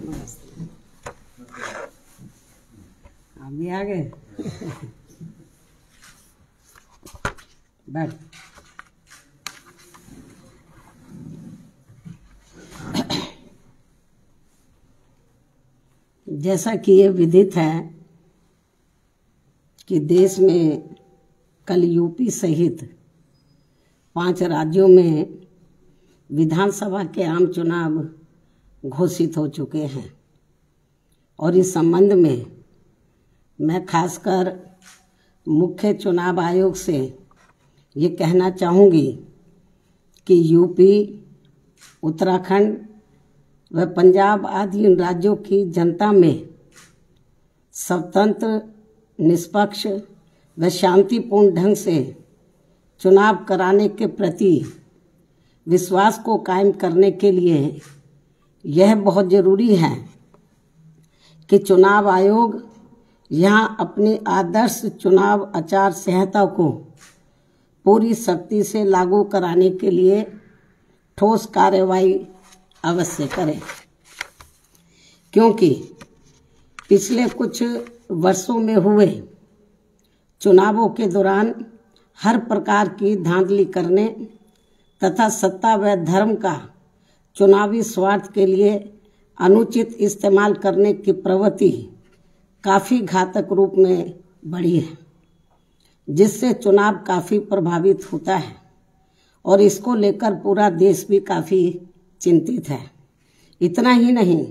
आप भी आ गए। बैठ। जैसा कि ये विदित है कि देश में कल यूपी सहित 5 राज्यों में विधानसभा के आम चुनाव घोषित हो चुके हैं और इस संबंध में मैं खासकर मुख्य चुनाव आयोग से ये कहना चाहूँगी कि यूपी, उत्तराखंड व पंजाब आदि इन राज्यों की जनता में स्वतंत्र, निष्पक्ष व शांतिपूर्ण ढंग से चुनाव कराने के प्रति विश्वास को कायम करने के लिए यह बहुत ज़रूरी है कि चुनाव आयोग यहाँ अपनी आदर्श चुनाव आचार संहिता को पूरी सख्ती से लागू कराने के लिए ठोस कार्रवाई अवश्य करें, क्योंकि पिछले कुछ वर्षों में हुए चुनावों के दौरान हर प्रकार की धांधली करने तथा सत्ता व धर्म का चुनावी स्वार्थ के लिए अनुचित इस्तेमाल करने की प्रवृत्ति काफ़ी घातक रूप में बढ़ी है, जिससे चुनाव काफ़ी प्रभावित होता है और इसको लेकर पूरा देश भी काफ़ी चिंतित है। इतना ही नहीं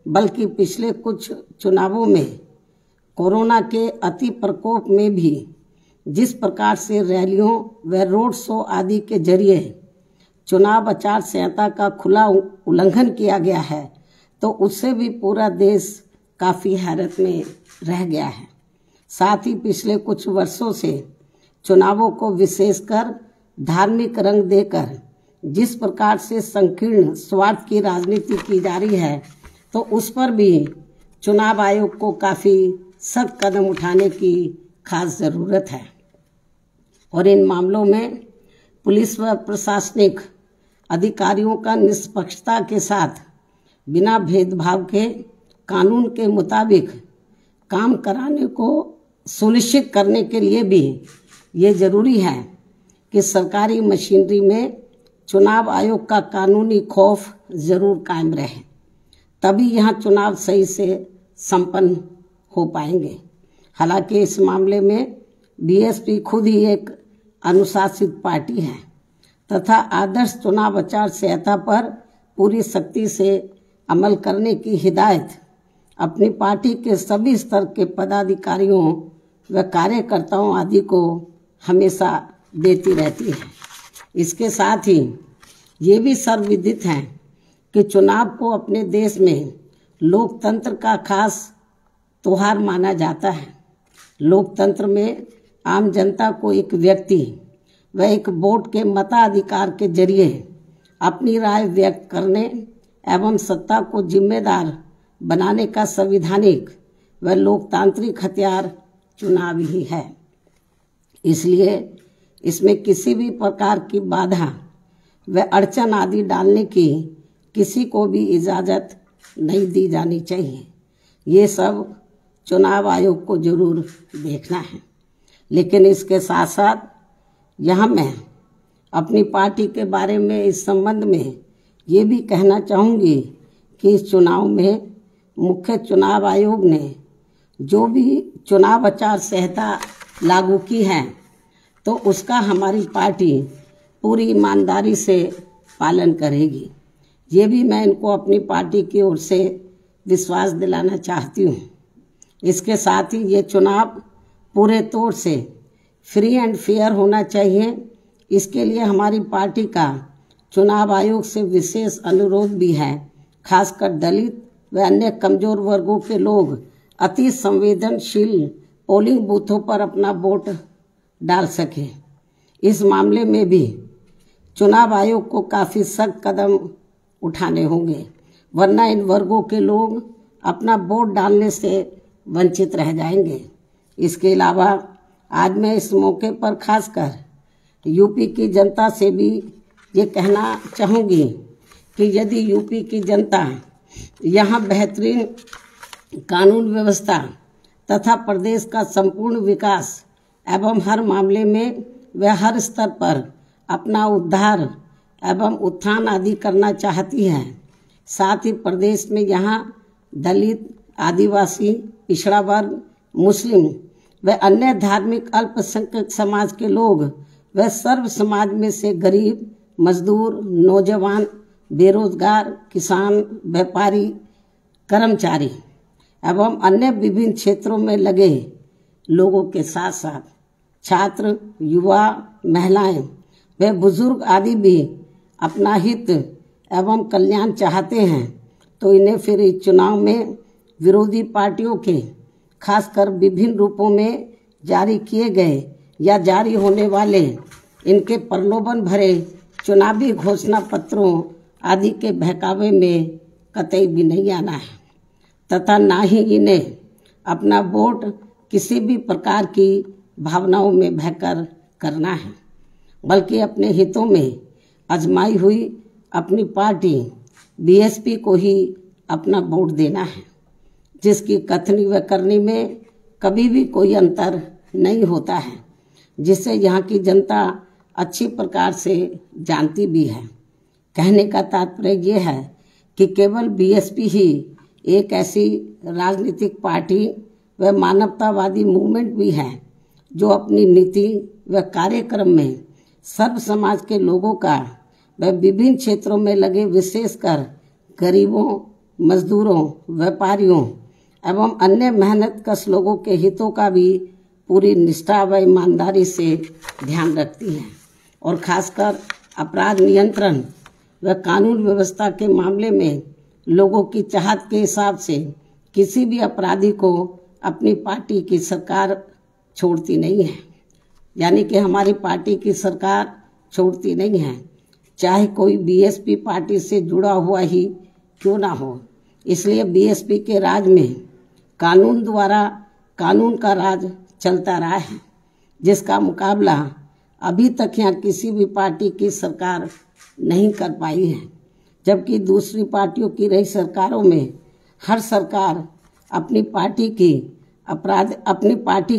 बल्कि पिछले कुछ चुनावों में कोरोना के अति प्रकोप में भी जिस प्रकार से रैलियों व रोड शो आदि के जरिए चुनाव आचार संहिता का खुला उल्लंघन किया गया है, तो उससे भी पूरा देश काफ़ी हैरत में रह गया है। साथ ही पिछले कुछ वर्षों से चुनावों को विशेषकर धार्मिक रंग देकर जिस प्रकार से संकीर्ण स्वार्थ की राजनीति की जा रही है, तो उस पर भी चुनाव आयोग को काफ़ी सख्त कदम उठाने की खास ज़रूरत है और इन मामलों में पुलिस व प्रशासनिक अधिकारियों का निष्पक्षता के साथ बिना भेदभाव के कानून के मुताबिक काम कराने को सुनिश्चित करने के लिए भी ये ज़रूरी है कि सरकारी मशीनरी में चुनाव आयोग का कानूनी खौफ ज़रूर कायम रहे, तभी यहाँ चुनाव सही से संपन्न हो पाएंगे। हालांकि इस मामले में बीएसपी खुद ही एक अनुशासित पार्टी है तथा आदर्श चुनाव आचार संहिता पर पूरी सख्ती से अमल करने की हिदायत अपनी पार्टी के सभी स्तर के पदाधिकारियों व कार्यकर्ताओं आदि को हमेशा देती रहती है। इसके साथ ही ये भी सर्वविदित है कि चुनाव को अपने देश में लोकतंत्र का खास त्योहार माना जाता है। लोकतंत्र में आम जनता को एक व्यक्ति व एक वोट के मताधिकार के जरिए अपनी राय व्यक्त करने एवं सत्ता को जिम्मेदार बनाने का संवैधानिक व लोकतांत्रिक हथियार चुनाव ही है। इसलिए इसमें किसी भी प्रकार की बाधा व अड़चन आदि डालने की किसी को भी इजाज़त नहीं दी जानी चाहिए। ये सब चुनाव आयोग को जरूर देखना है। लेकिन इसके साथ साथ यहाँ मैं अपनी पार्टी के बारे में इस संबंध में ये भी कहना चाहूँगी कि इस चुनाव में मुख्य चुनाव आयोग ने जो भी चुनाव आचार संहिता लागू की है, तो उसका हमारी पार्टी पूरी ईमानदारी से पालन करेगी। ये भी मैं इनको अपनी पार्टी की ओर से विश्वास दिलाना चाहती हूँ। इसके साथ ही ये चुनाव पूरे तौर से फ्री एंड फेयर होना चाहिए। इसके लिए हमारी पार्टी का चुनाव आयोग से विशेष अनुरोध भी है, खासकर दलित व अन्य कमज़ोर वर्गों के लोग अति संवेदनशील पोलिंग बूथों पर अपना वोट डाल सके। इस मामले में भी चुनाव आयोग को काफ़ी सख्त कदम उठाने होंगे, वरना इन वर्गों के लोग अपना वोट डालने से वंचित रह जाएंगे। इसके अलावा आज मैं इस मौके पर खासकर यूपी की जनता से भी ये कहना चाहूँगी कि यदि यूपी की जनता यहाँ बेहतरीन कानून व्यवस्था तथा प्रदेश का संपूर्ण विकास एवं हर मामले में वह हर स्तर पर अपना उद्धार एवं उत्थान आदि करना चाहती है। साथ ही प्रदेश में यहाँ दलित, आदिवासी, पिछड़ा वर्ग, मुस्लिम व अन्य धार्मिक अल्पसंख्यक समाज के लोग व सर्व समाज में से गरीब, मजदूर, नौजवान, बेरोजगार, किसान, व्यापारी, कर्मचारी एवं अन्य विभिन्न क्षेत्रों में लगे लोगों के साथ साथ छात्र, युवा, महिलाएं व बुजुर्ग आदि भी अपना हित एवं कल्याण चाहते हैं, तो इन्हें फिर इस चुनाव में विरोधी पार्टियों के खासकर विभिन्न रूपों में जारी किए गए या जारी होने वाले इनके प्रलोभन भरे चुनावी घोषणा पत्रों आदि के बहकावे में कतई भी नहीं आना है तथा ना ही इन्हें अपना वोट किसी भी प्रकार की भावनाओं में बहकर करना है, बल्कि अपने हितों में आजमाई हुई अपनी पार्टी बीएसपी को ही अपना वोट देना है, जिसकी कथनी व करनी में कभी भी कोई अंतर नहीं होता है, जिसे यहाँ की जनता अच्छी प्रकार से जानती भी है। कहने का तात्पर्य ये है कि केवल बीएसपी ही एक ऐसी राजनीतिक पार्टी व मानवतावादी मूवमेंट भी है जो अपनी नीति व कार्यक्रम में सर्व समाज के लोगों का व विभिन्न क्षेत्रों में लगे विशेषकर गरीबों, मजदूरों, व्यापारियों एवं अन्य मेहनतकश लोगों के हितों का भी पूरी निष्ठा व ईमानदारी से ध्यान रखती है और खासकर अपराध नियंत्रण व कानून व्यवस्था के मामले में लोगों की चाहत के हिसाब से किसी भी अपराधी को अपनी पार्टी की सरकार छोड़ती नहीं है। यानी कि हमारी पार्टी की सरकार छोड़ती नहीं है, चाहे कोई बीएसपी पार्टी से जुड़ा हुआ ही क्यों ना हो। इसलिए बीएसपी के राज में कानून द्वारा कानून का राज चलता रहा है, जिसका मुकाबला अभी तक यहाँ किसी भी पार्टी की सरकार नहीं कर पाई है। जबकि दूसरी पार्टियों की रही सरकारों में हर सरकार अपनी पार्टी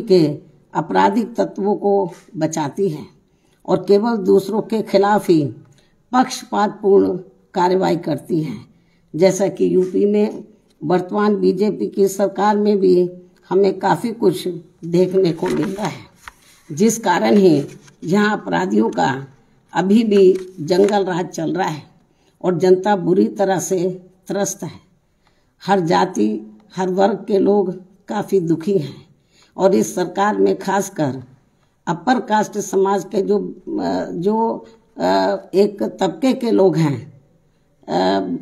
के आपराधिक तत्वों को बचाती है और केवल दूसरों के खिलाफ ही पक्षपातपूर्ण कार्रवाई करती है। जैसा कि यूपी में वर्तमान बीजेपी की सरकार में भी हमें काफ़ी कुछ देखने को मिल रहा है, जिस कारण ही यहाँ अपराधियों का अभी भी जंगल राज चल रहा है और जनता बुरी तरह से त्रस्त है। हर जाति, हर वर्ग के लोग काफ़ी दुखी हैं और इस सरकार में खासकर अपर कास्ट समाज के जो एक तबके के लोग हैं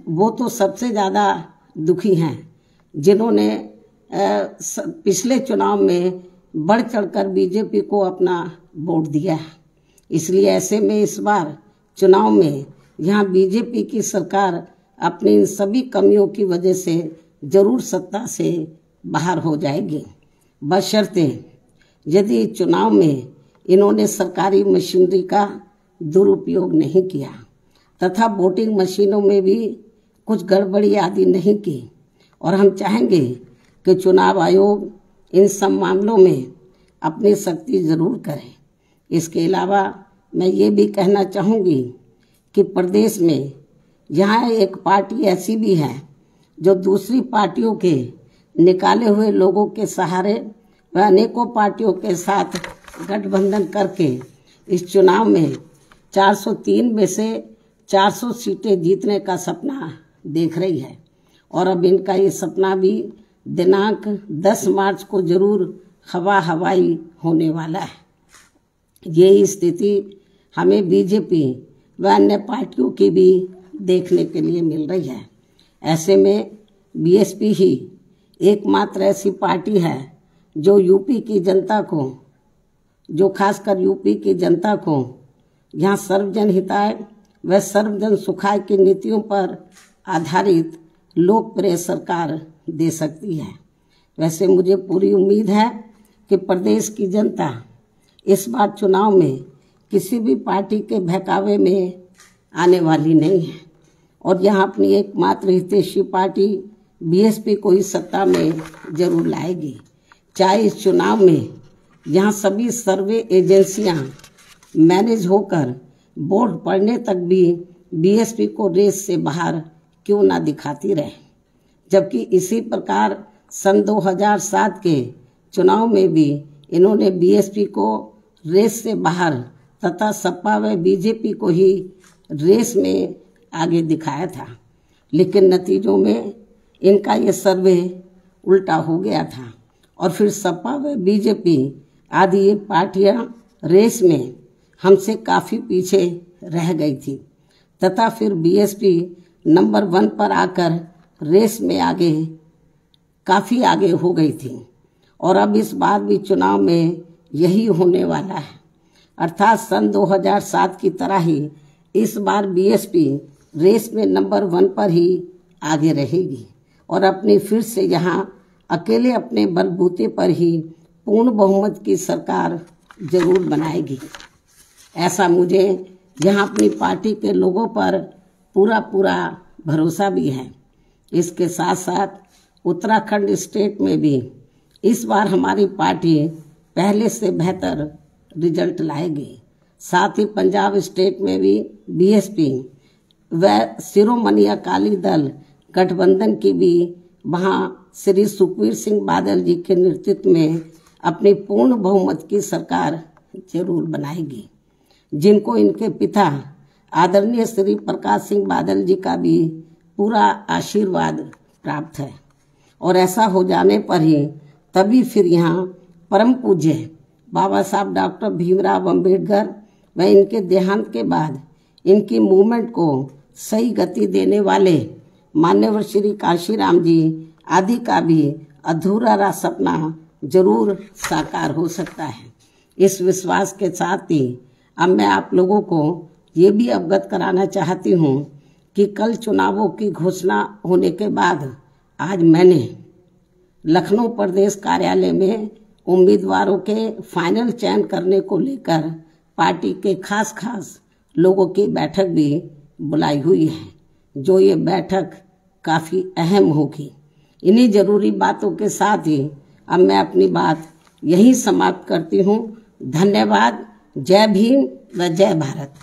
वो तो सबसे ज़्यादा दुखी हैं, जिन्होंने पिछले चुनाव में बढ़ चढ़कर बीजेपी को अपना वोट दिया है। इसलिए ऐसे में इस बार चुनाव में यहाँ बीजेपी की सरकार अपनी इन सभी कमियों की वजह से जरूर सत्ता से बाहर हो जाएगी, बशर्ते यदि चुनाव में इन्होंने सरकारी मशीनरी का दुरुपयोग नहीं किया तथा वोटिंग मशीनों में भी कुछ गड़बड़ी आदि नहीं की। और हम चाहेंगे कि चुनाव आयोग इन सब मामलों में अपनी सख्ती जरूर करे। इसके अलावा मैं ये भी कहना चाहूँगी कि प्रदेश में यहाँ एक पार्टी ऐसी भी है जो दूसरी पार्टियों के निकाले हुए लोगों के सहारे व अनेकों पार्टियों के साथ गठबंधन करके इस चुनाव में 403 में से 400 सीटें जीतने का सपना देख रही है और अब इनका ये सपना भी दिनांक 10 मार्च को जरूर हवाई होने वाला है। ये स्थिति हमें बीजेपी व अन्य पार्टियों की भी देखने के लिए मिल रही है। ऐसे में बीएसपी ही एकमात्र ऐसी पार्टी है जो यूपी की जनता को, जो खासकर यूपी की जनता को यहाँ सर्वजन हिताय व सर्वजन सुखाय की नीतियों पर आधारित लोकप्रिय सरकार दे सकती है। वैसे मुझे पूरी उम्मीद है कि प्रदेश की जनता इस बार चुनाव में किसी भी पार्टी के बहकावे में आने वाली नहीं है और यहाँ अपनी एकमात्र हितैषी पार्टी बीएसपी को ही सत्ता में जरूर लाएगी। चाहे इस चुनाव में यहाँ सभी सर्वे एजेंसियाँ मैनेज होकर वोट पड़ने तक भी बीएसपी को रेस से बाहर क्यों ना दिखाती रहे, जबकि इसी प्रकार सन 2007 के चुनाव में भी इन्होंने बीएसपी को रेस से बाहर तथा सपा व बीजेपी को ही रेस में आगे दिखाया था। लेकिन नतीजों में इनका ये सर्वे उल्टा हो गया था और फिर सपा व बीजेपी आदि ये पार्टियां रेस में हमसे काफ़ी पीछे रह गई थी तथा फिर बीएसपी नंबर 1 पर आकर रेस में काफ़ी आगे हो गई थी और अब इस बार भी चुनाव में यही होने वाला है। अर्थात सन 2007 की तरह ही इस बार बीएसपी रेस में नंबर 1 पर ही आगे रहेगी और अपनी फिर से यहाँ अकेले अपने बलबूते पर ही पूर्ण बहुमत की सरकार जरूर बनाएगी। ऐसा मुझे यहाँ अपनी पार्टी के लोगों पर पूरा भरोसा भी है। इसके साथ साथ उत्तराखंड स्टेट में भी इस बार हमारी पार्टी पहले से बेहतर रिजल्ट लाएगी। साथ ही पंजाब स्टेट में भी बीएसपी व शिरोमणि अकाली दल गठबंधन की भी वहाँ श्री सुखबीर सिंह बादल जी के नेतृत्व में अपनी पूर्ण बहुमत की सरकार जरूर बनाएगी, जिनको इनके पिता आदरणीय श्री प्रकाश सिंह बादल जी का भी पूरा आशीर्वाद प्राप्त है। और ऐसा हो जाने पर ही तभी फिर यहाँ परम पूज्य बाबा साहब डॉक्टर भीमराव अंबेडकर व इनके देहांत के बाद इनकी मूवमेंट को सही गति देने वाले मान्यवर श्री काशीराम जी आदि का भी अधूरा रहा सपना जरूर साकार हो सकता है। इस विश्वास के साथ ही अब मैं आप लोगों को ये भी अवगत कराना चाहती हूँ कि कल चुनावों की घोषणा होने के बाद आज मैंने लखनऊ प्रदेश कार्यालय में उम्मीदवारों के फाइनल चयन करने को लेकर पार्टी के खास लोगों की बैठक भी बुलाई हुई है, जो ये बैठक काफ़ी अहम होगी। इन्हीं जरूरी बातों के साथ ही अब मैं अपनी बात यहीं समाप्त करती हूँ। धन्यवाद। जय भीम व जय भारत।